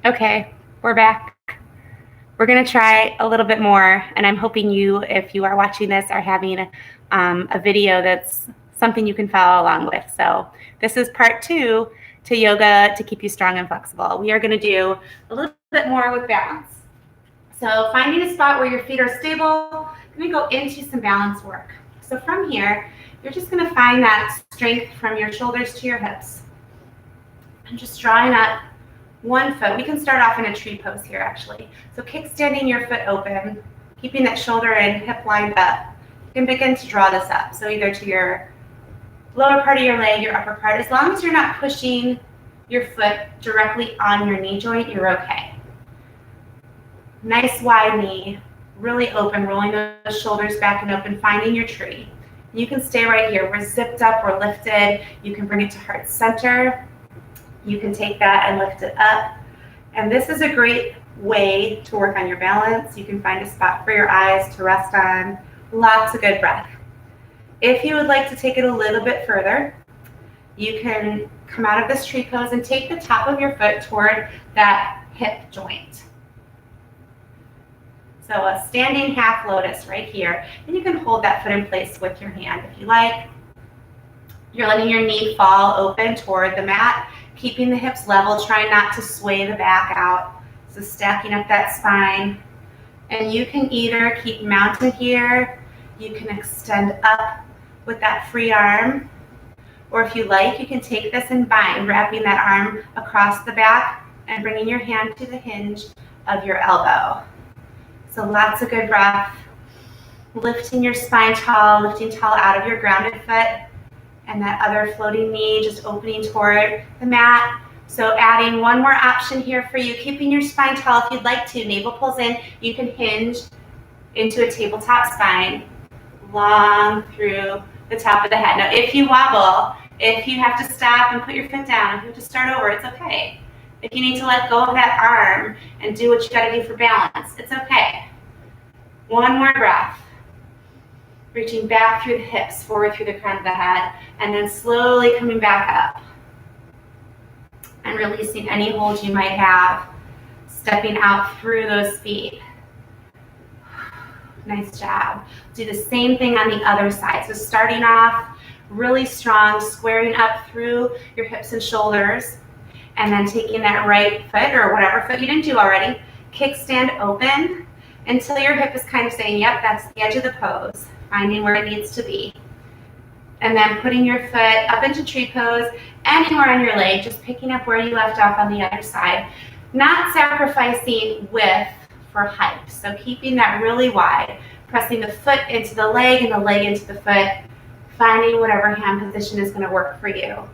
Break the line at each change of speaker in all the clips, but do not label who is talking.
Okay, we're back. We're going to try a little bit more, and I'm hoping you, if you are watching this, are having a video that's something you can follow along with. So this is part 2 to yoga to keep you strong and flexible. We are going to do a little bit more with balance. So finding a spot where your feet are stable, we're going to go into some balance work. So from here, you're just going to find that strength from your shoulders to your hips. And just drawing up one foot. We can start off in a tree pose here, actually. So kickstanding your foot open, keeping that shoulder and hip lined up. You can begin to draw this up. So either to your lower part of your leg, your upper part. As long as you're not pushing your foot directly on your knee joint, you're okay. Nice wide knee, really open, rolling those shoulders back and open, finding your tree. You can stay right here. We're zipped up, we're lifted. You can bring it to heart center. You can take that and lift it up. And this is a great way to work on your balance. You can find a spot for your eyes to rest on. Lots of good breath. If you would like to take it a little bit further, you can come out of this tree pose and take the top of your foot toward that hip joint. So a standing half lotus right here. And you can hold that foot in place with your hand if you like. You're letting your knee fall open toward the mat, keeping the hips level, trying not to sway the back out. So stacking up that spine. And you can either keep mounted here, you can extend up with that free arm, or if you like, you can take this and bind, wrapping that arm across the back and bringing your hand to the hinge of your elbow. So lots of good breath. Lifting your spine tall, lifting tall out of your grounded foot. And that other floating knee just opening toward the mat. So adding one more option here for you, keeping your spine tall if you'd like to. Navel pulls in, you can hinge into a tabletop spine, long through the top of the head. Now if you wobble, if you have to stop and put your foot down, if you have to start over, it's okay. If you need to let go of that arm and do what you gotta do for balance, it's okay. One more breath. Reaching back through the hips, forward through the crown of the head, and then slowly coming back up. And releasing any hold you might have, stepping out through those feet. Nice job. Do the same thing on the other side. So starting off really strong, squaring up through your hips and shoulders, and then taking that right foot, or whatever foot you didn't do already, kickstand open until your hip is kind of saying, yep, that's the edge of the pose. Finding where it needs to be. And then putting your foot up into tree pose, anywhere on your leg, just picking up where you left off on the other side. Not sacrificing width for height. So keeping that really wide, pressing the foot into the leg and the leg into the foot, finding whatever hand position is going to work for you.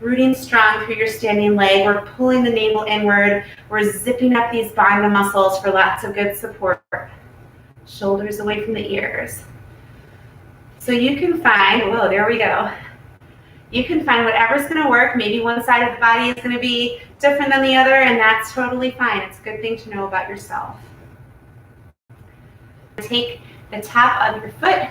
Rooting strong through your standing leg. We're pulling the navel inward. We're zipping up these bandha muscles for lots of good support. Shoulders away from the ears. So you can find, whoa, there we go. You can find whatever's going to work. Maybe one side of the body is going to be different than the other, and that's totally fine. It's a good thing to know about yourself. Take the top of your foot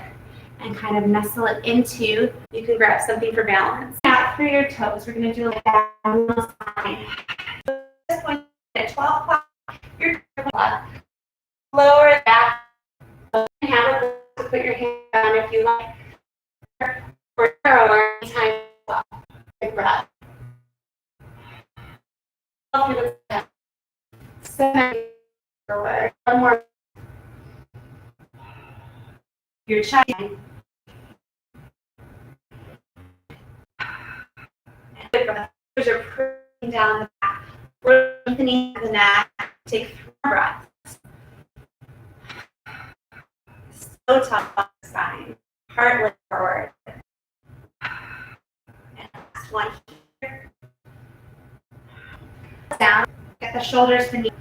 and kind of nestle it into, you can grab something for balance. Out through your toes. We're going to do like that on the spine. So at this point, at 12 o'clock, your lower back. Have a to put your hand down if you like, or anytime. Big breath. Forward. One more. Your chest. Good breath. You're pulling down the back. We're lengthening the neck. Take 3 breaths. So tough on the spine. Heart lift forward. And last one here. Down. Get the shoulders beneath.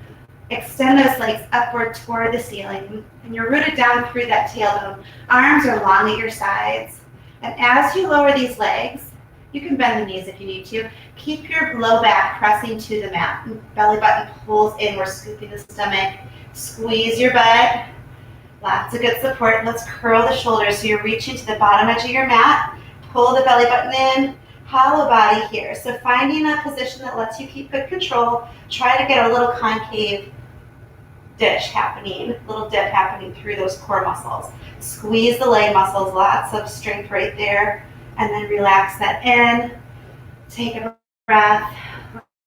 Extend those legs upward toward the ceiling. And you're rooted down through that tailbone. Arms are long at your sides. And as you lower these legs, you can bend the knees if you need to. Keep your low back pressing to the mat. Belly button pulls in. We're scooping the stomach. Squeeze your butt. Lots of good support. Let's curl the shoulders so you're reaching to the bottom edge of your mat. Pull the belly button in. hollow body here. So finding a position that lets you keep good control, try to get a little concave dish happening, little dip happening through those core muscles. Squeeze the leg muscles, lots of strength right there, and then relax that in. Take a breath.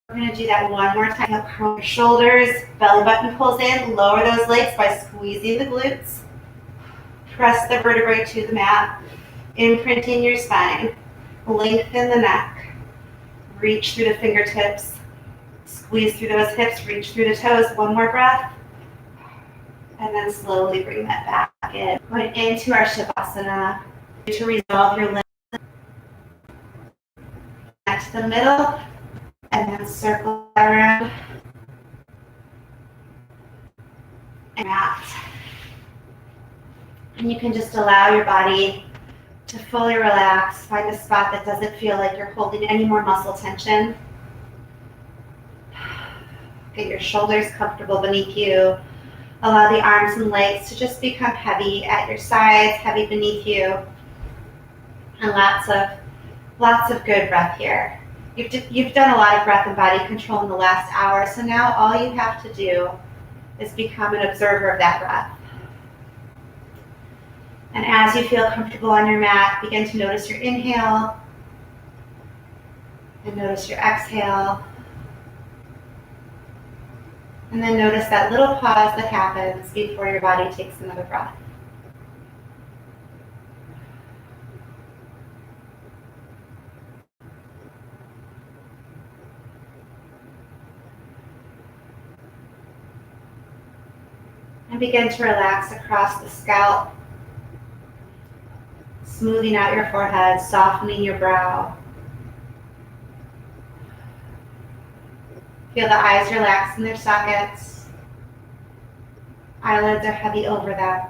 We're going to do that one more time. Up your shoulders, belly button pulls in, lower those legs by squeezing the glutes. Press the vertebrae to the mat, imprinting your spine. Lengthen the neck. Reach through the fingertips. Squeeze through those hips, reach through the toes. One more breath. And then slowly bring that back in. Going into our Shavasana to resolve your limbs. Back to the middle, and then circle around. And mat. And you can just allow your body to fully relax. Find a spot that doesn't feel like you're holding any more muscle tension. Get your shoulders comfortable beneath you. Allow the arms and legs to just become heavy at your sides, heavy beneath you. And lots of good breath here. You've done a lot of breath and body control in the last hour, so now all you have to do is become an observer of that breath. And as you feel comfortable on your mat, begin to notice your inhale and notice your exhale. And then notice that little pause that happens before your body takes another breath. And begin to relax across the scalp, smoothing out your forehead, softening your brow. Feel the eyes relax in their sockets. Eyelids are heavy over them.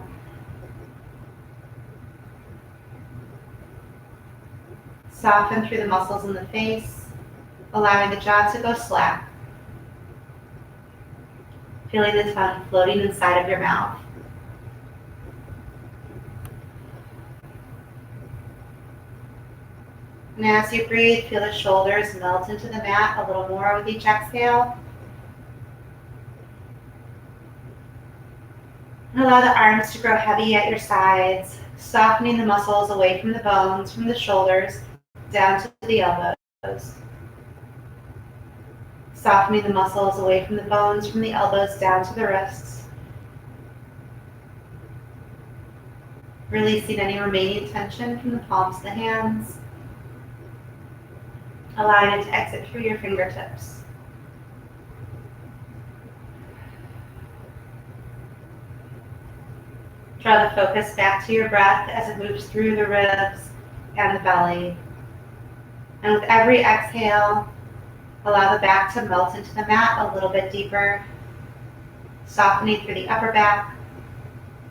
Soften through the muscles in the face, allowing the jaw to go slack. Feeling the tongue floating inside of your mouth. And as you breathe, feel the shoulders melt into the mat a little more with each exhale. And allow the arms to grow heavy at your sides, softening the muscles away from the bones, from the shoulders, down to the elbows. Softening the muscles away from the bones, from the elbows, down to the wrists. Releasing any remaining tension from the palms of the hands. Allowing it to exit through your fingertips. Draw the focus back to your breath as it moves through the ribs and the belly. And with every exhale, allow the back to melt into the mat a little bit deeper, softening through the upper back,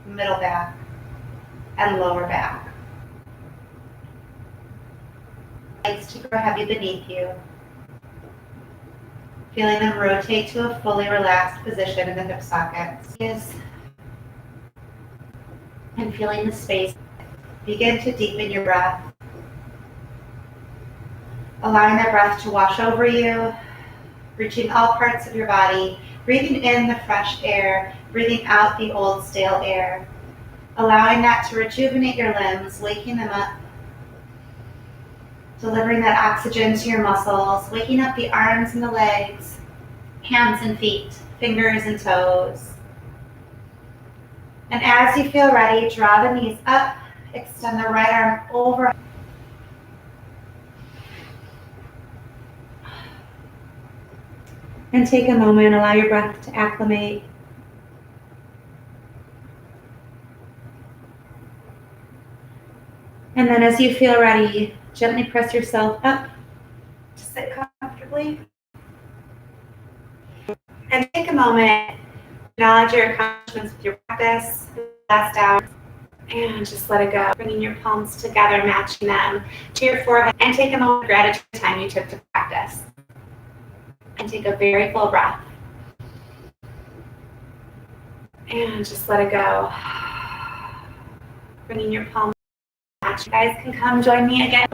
middle back, and lower back. Legs to grow heavy beneath you. Feeling them rotate to a fully relaxed position in the hip sockets. And feeling the space. Begin to deepen your breath. Allowing that breath to wash over you, reaching all parts of your body, breathing in the fresh air, breathing out the old stale air. Allowing that to rejuvenate your limbs, waking them up. Delivering that oxygen to your muscles, waking up the arms and the legs, hands and feet, fingers and toes. And as you feel ready, draw the knees up, extend the right arm over. And take a moment, allow your breath to acclimate. And then as you feel ready, gently press yourself up to sit comfortably. And take a moment, acknowledge your accomplishments with your practice, last hour, and just let it go. Bringing your palms together, matching them to your forehead, and take a moment of gratitude for the time you took to practice. And take a very full breath. And just let it go. Bringing your palms. You guys can come join me again.